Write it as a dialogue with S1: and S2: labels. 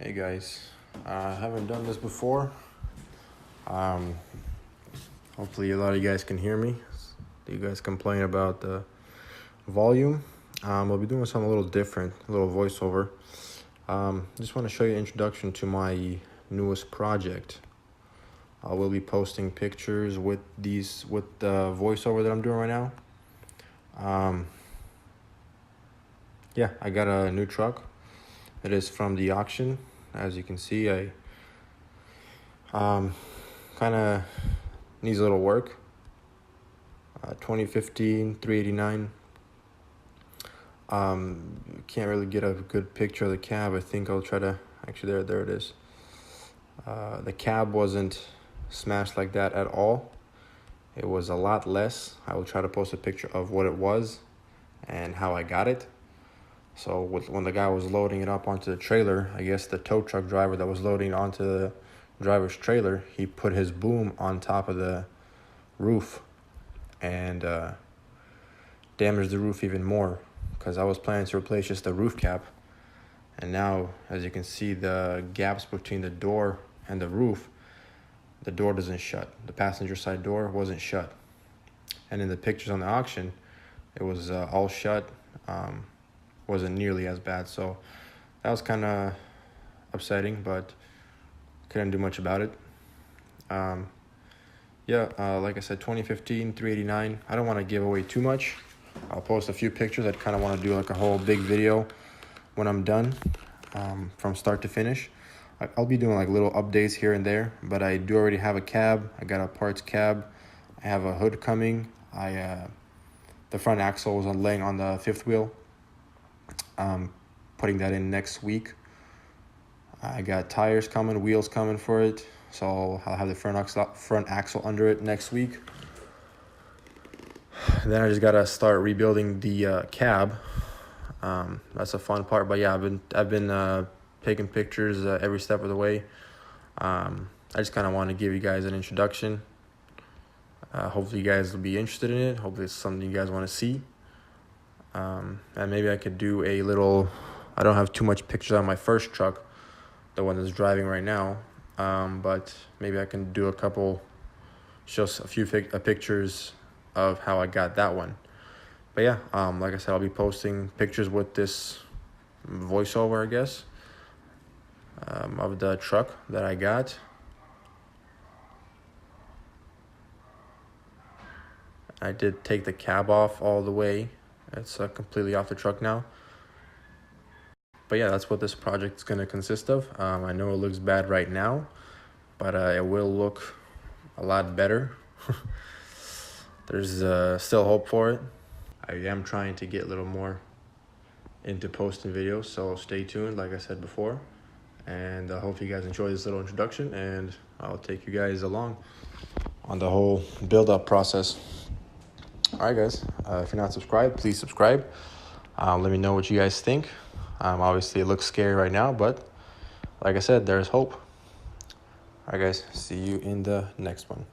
S1: Hey guys, I haven't done this before. Hopefully a lot of you guys can hear me. You guys complain about the volume. We'll be doing something a little different, a little voiceover. Just want to show you an introduction to my newest project. I will be posting pictures with the voiceover that I'm doing right now. Yeah, I got a new truck. It is from the auction. As you can see, I kind of needs a little work. 2015 389. Can't really get a good picture of the cab. I think I'll try to actually there it is. The cab wasn't smashed like that at all. It was a lot less. I will try to post a picture of what it was and how I got it. So when the guy was loading it up onto the trailer, I guess the tow truck driver that was loading onto the driver's trailer, he put his boom on top of the roof and damaged the roof even more, because I was planning to replace just the roof cap. And now, as you can see, the gaps between the door and the roof, the door doesn't shut. The passenger side door wasn't shut. And in the pictures on the auction, it was all shut. Wasn't nearly as bad. So that was kind of upsetting, but couldn't do much about it. Like I said, 2015 389. I don't want to give away too much. I'll post a few pictures. I'd kind of want to do like a whole big video when I'm done, from start to finish. I'll be doing like little updates here and there, but I do already have a cab. I got a parts cab. I have a hood coming. The front axle was laying on the fifth wheel. Putting that in next week. I got tires coming, wheels coming for it, so I'll have the front axle under it next week. Then I just gotta start rebuilding the cab. That's a fun part. But yeah, I've been taking pictures every step of the way. I just kind of want to give you guys an introduction. Hopefully you guys will be interested in it. Hopefully it's something you guys want to see. And maybe I could do a little, I don't have too much pictures on my first truck, the one that's driving right now, but maybe I can do show a few pictures of how I got that one. But yeah, like I said, I'll be posting pictures with this voiceover, I guess, of the truck that I got. I did take the cab off all the way. It's completely off the truck now. But yeah, that's what this project is going to consist of. I know it looks bad right now, but it will look a lot better. There's still hope for it. I am trying to get a little more into posting videos, so stay tuned, like I said before. And I hope you guys enjoy this little introduction, and I'll take you guys along on the whole build-up process. All right, guys, if you're not subscribed, please subscribe. Let me know what you guys think. Obviously, it looks scary right now, but like I said, there's hope. All right, guys, see you in the next one.